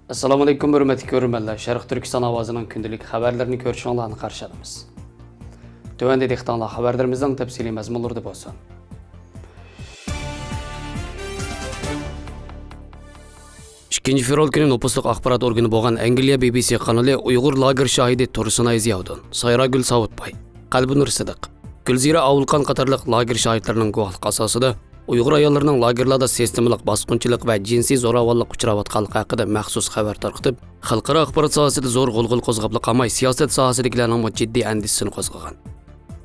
Assalomu alaykum hurmatli ko'ruvchilar. Sharq Turkiston ovozining kundalik xabarlarini ko'rishinglarni qarshi olamiz. Tövəndə dehqonlar xabarlarimizning tafsiliy mazmunlarida bo'lsin. İkinci fevral günü nüfusluk axbarat organi bo'lgan Angliya BBC kanali Uyg'ur lager şahidi Tursunay Ziyavdin, Sayragül Savutbay, Qalbinur Sidiq, Gülzira Avulqan qatorliq lager şahidlarining guvohlik asosida Uyg'ur ayollarining lagerlarda sistemalik bosqinchilik va jinsiy zo'ravonlik uchrayotganligi haqida maxsus xabar tarqatib, xalqaro axborot sohasida zo'r g'ulg'ul qo'zg'ab qolmay, siyosat sohasidagilarning jiddiy andisini qo'zg'agan.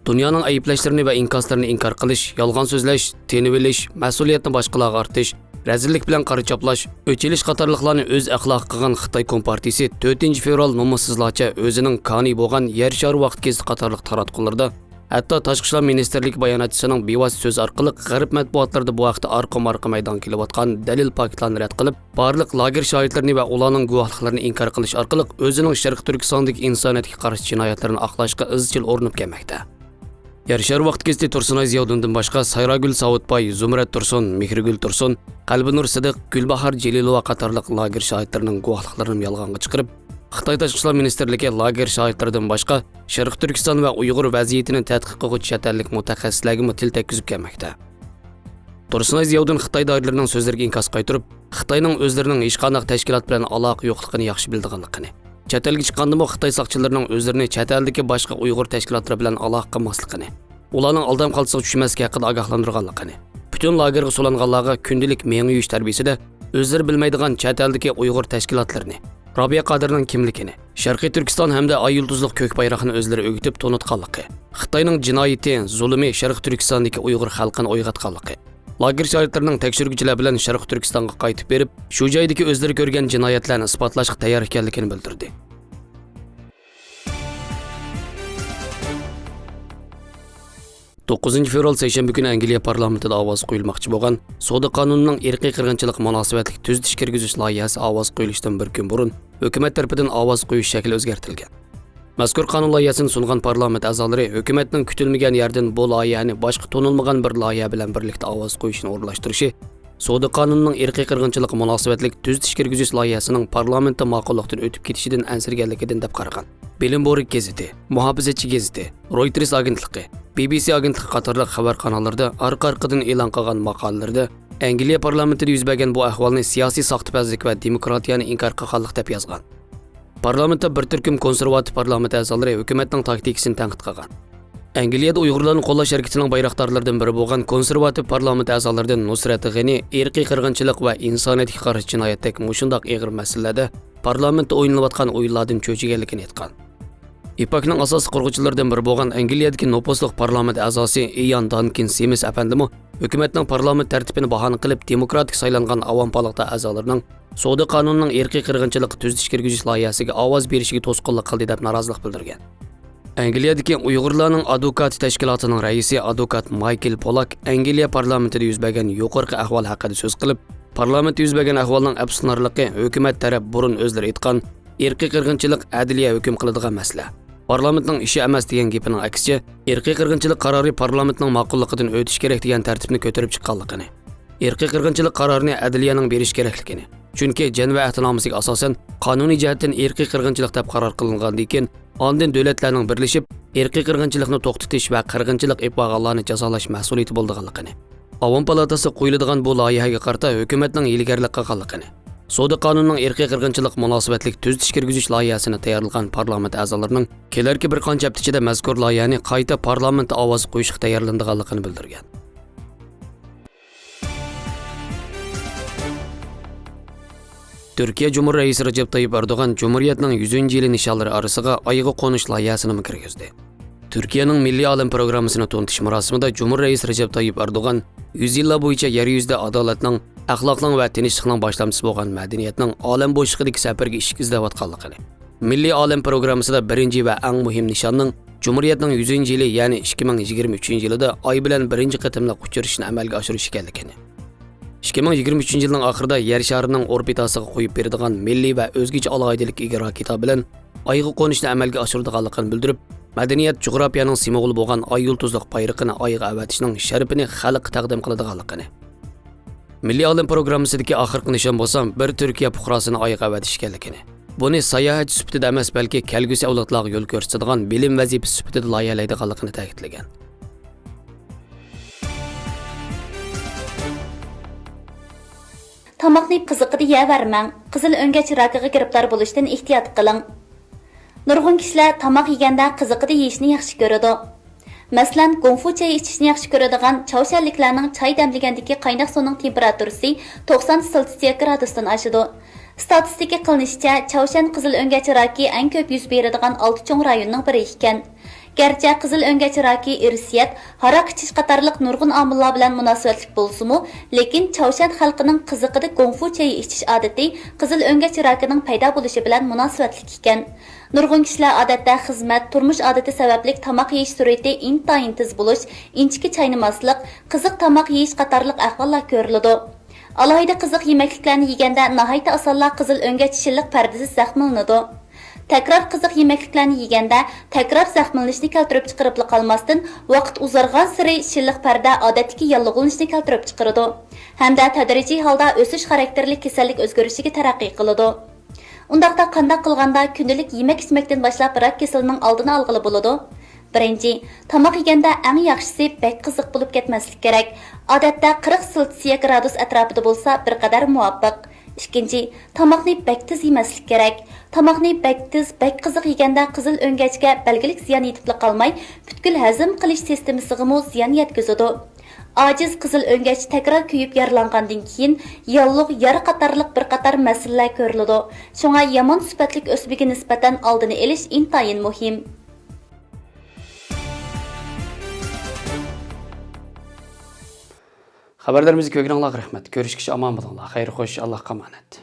Dunyoning ayblashlarini va inkoslarini inkor qilish, yolg'on so'zlash, tenib olish, mas'uliyatni boshqalarga ortish, razillik bilan qari choplash, o'chilish qatorliqlarni o'z axloq qilgan Xitoy Kompartiyasi 4-fevral nomussizlarcha o'zining koni bo'lgan yer shari vaqt kezi qatorliq taratqularda hatto Tashqi ishlar ministerlik bayonotchisining bevosita so'z orqali g'arb matbuotlarida bu vaqtda arqa maydon kelayotgan dalil paketlarni rad qilib, barliq lager shohidlarini va ularning guvohliklarini inkor qilish orqali o'zining Sharq Turkistondagi insoniyatga qarshi jinoyatlarni aqlashga izchil o'rnib kelmoqda. Yarışar vaqt kezdi Tursunay Ziyavdindan boshqa Sayragül Savutbay, Zumrat Tursun, Mehrigül Tursun, Qalbinur Sidiq, Gulbahar Jelilova qatorliq lager shohidlarining guvohliklarini yolg'onga chiqarib, Xitoy Tashqi ishlar ministerligi lager shohidlaridan boshqa Sharq Turkiston va Uyg'ur vaziyatini tadqiq qiluvchi chet ellik mutaxassislarga til tekkizib kelmoqda. Tursunay Ziyavdin Xitoy doiralarining so'zlariga inkos qaytarib, Xitoyning o'zlarining hech qanday tashkilot bilan aloqa yo'qligini yaxshi bildiganligini, chet elga chiqqanda Xitoy soqchilarining o'zlarini chet eldagi boshqa Uyg'ur tashkilotlari bilan aloqa qilmasligini, ularning aldam qolsa tushmaslik haqida ogohlantirganligini, butun lagerga so'langanlarga kundalik mengi yuyish tarbiyasida o'zlari bilmaydigan chet eldagi Uyg'ur tashkilotlarini, Robiya Qodirning kimligini, Sharqiy Turkiston hamda ay yulduzliq ko'k bayroqni o'zlari o'gitib to'nitganligi, Xitoyning jinoyati, zulmi Sharq Turkistondagi Uyg'ur xalqini o'yg'atganligi, lager shohidlarining tekshiruvchilar bilan Sharq Turkistonga qaytib berib, shu joydagi o'zlari ko'rgan jinoyatlarni isbotlashga tayyor ekanligini bildirdi. 9-fevral seshanba kuni Angliya parlamentida ovoz qo'yilmoqchi bo'lgan Savdo qonunining irqiy qirg'inchilik munosabatli tuzitish kirgizish loyihasi ovoz qo'yilishidan bir kun burun hukumat tarafidan ovoz qo'yish shakli o'zgartirilgan. Mazkur qonun loyihasini sungan parlament a'zolari hukumatning kutilmagan yerdan bu loyihani boshqa to'nilmagan bir loyiha bilan birlikda ovoz qo'yishni o'rinlashtirishi, Savdo qonunining irqiy qirg'inchilik munosabatli tuzitish kirgizish loyihasining parlamentda ma'qullikdan o'tib ketishidan ansirganligidan deb qaragan. Bilimbo'rik gazeti, Muhofizachi gazeti, Reuters agentligi, BBC agentligi qatorliq xabar kanallarida orqa-orqadan e'lon qilgan maqolalarda Angliya parlamentida yuz bergan bu ahvolni siyosiy soxtapazlik va demokratiyani inkor qilganlik deb yozgan. Parlamentda bir turkum konservativ parlament a'zolari hukumatning taktikasini tanqid qilgan. Angliyada Uyg'urlarni qo'llash harakatining bayroqdorlaridan biri bo'lgan konservativ parlament a'zolaridan Nusrat G'ani irqiy qirg'inchilik va insoniyatga qarshi jinoyatdagi mushundoq og'ir masalalarda parlamentda o'ynalayotgan o'yinlardan cho'chiganligini aytgan. İPAK'ning asosiy qurg'uvchilaridan biri bo'lgan Angliyadagi nopusliq parlament a'zosi Ian Duncan Simis afandimi hukumatning parlament tartibini bahona qilib demokratik saylangan avom palata a'zolarining Savdo qonunining irqiy qirg'inchilik tuzitish kirgizish loyihasiga ovoz berishiga to'sqinlik qildi deb norozilik bildirgan. Angliyadagi Uyg'urlarning advokat tashkilotining raisi advokat Michael Polak Angliya parlamentida yuz bergan yuqorqi ahvol haqida so'z qilib, parlamentda yuz bergan ahvolning absunarligi hukumat taraf burun o'zlari aytgan irqiy qirg'inchilik adliya hukm qiladigan masala. Parlamentning ishi emas degan gapining aksicha, irqiy qirg'inchilik qarori parlamentning ma'qulligidan o'tish kerak degan tartibni ko'tarib chiqqanligini, irqiy qirg'inchilik qarorini adliyaning berish kerakligini, chunki Jeneva ahdnomasiga asosan qonuniy jihatdan irqiy qirg'inchilik deb qaror qilingandan keyin ondan davlatlarning birlashib irqiy qirg'inchilikni to'xtatish va qirg'inchilik epag'anlarni jazolash mas'uliyati bo'lganligini, Avom palatasi qo'yiladigan bu loyihaga qarta hukumatning ilgarilik qilganligini, Savdo qonunining irqiy qirg'inchilik munosabatli tuzitish kirgizish loyihasini tayyorlagan parlament a'zolarining kelarki bir qancha hafta ichida mazkur loyihani qayta parlamentda ovoz qo'yishga tayyorlanganligini bildirgan. Turkiya Cumhuriyet Reisi Recep Tayyip Erdoğan Cumhuriyetning 100-yili nishonlari orasiga oyga qo'nish loyihasini kirgizdi. Turkiyaning milliy olim programmasini to'ntish marosimida Cumhuriyet Reisi Recep Tayyip Erdoğan 100 yillar bo'yicha yer yuzida adolatning, axloqning va tinchlikning boshlamchisi bo'lgan madaniyatning olam bo'shlig'idagi safarga ishik izlayotganligini, milliy olim programmasida birinchi va eng muhim nishonning Cumhuriyetning 100-yili, ya'ni 2023-yilida oy bilan birinchi qatimliq uchirishni amalga oshirish ekanligini, 2023-yilning oxirida yer sharining orbitasiga qo'yib beradigan milliy va o'zgacha alohidalik ega raketa bilan oyga qo'nishni amalga oshiradiganligini bildirib, madaniyat jug'rofiyaning simvoli bo'lgan ay yulduzliq bayrog'ini oyga avatishning sharafini xalqqa taqdim qiladiganligini, Milliy olim programmasidagi oxirgi nishon bo'lsam, bir Turkiya fuqarosini oyga avatish ekanligini. Buni sayohat sifatida emas, balki kelgusi avlodlarga yo'l ko'rsatadigan bilim vazifasi sifatida loyihalaydiganligini ta'kidlagan. Tamaqni qiziqida yevermang. Qizil o'ngach rakiga giribdor bo'lishdan ehtiyot qiling. Nurg'un kishilar tamoq yeganda qiziqida yeyishni yaxshi ko'radi. Masalan, gonfu choy ichishni yaxshi ko'radigan chavshanliklarning choy damlagandagi qaynoq suvning temperaturasi 90 selsius gradusdan oshadi. Statistika qilinishicha, Chavshan qizil o'ngach raki eng ko'p yuz beradigan 6 cho'ng rayonning biri ekan. Garchi qizil o'ngach raki irsiyat, haroq ichish qatorliq nurg'un omillar bilan munosabatli bo'lsa-mu, lekin Chavshan xalqining qiziqida gonfu choy ichish odati qizil o'ngach rakining paydo bo'lishi bilan munosabatli ekan. Nurg'un kishilar odatda xizmat, turmush odati sababli tamoq yeyish sur'ati intayin tez bo'lish, inchki chaynamaslik, qiziq tamoq yeyish qatorliq ahvollar ko'riladi. Alohida qiziq yemekliklarni yeganda nihoyat osonla qizil o'ngach shilliq pardasi zaxmlanadi. Takror qiziq yemekliklarni yeganda takror zaxmlanishni keltirib chiqarib qolmasdan, vaqt uzargan sari shilliq parda odatdagi yallig'lanishni keltirib chiqaradi. Hamda tadrijiy holda o'sish xarakterli kasallik o'zgarishiga taraqqiy qiladi. Undaqda qanday qilganda kundalik yemek-ichmakdan boshlab rak kasalining oldini olg'ili bo'ladi? Birinchi, tamoq yeganda eng yaxshisi bek qiziq bo'lib ketmaslik kerak. Odatda 40 selsius gradus atrofida bo'lsa bir qadar muvofiq. Ikkinchi, tamoqni bek tez yemaslik kerak. Tamoqni bek tez, bek qiziq yeganda qizil o'ngachga belgilik ziyon yetib qolmay, butkul hazm qilish sistemasiga mo ziyon yetkazadi. Aciz qizil o'ngach takror kuyib yaralangandan keyin yalliq yara qatorliq bir qator masalalar ko'riladi. Shunga yomon sifatlik o'sbiga nisbatan oldini olish intayin muhim. Xabarlarimizni ko'rganingizga rahmat. Ko'rishguncha omon bo'linglar. Xayr xo'sh, Allohga omonat.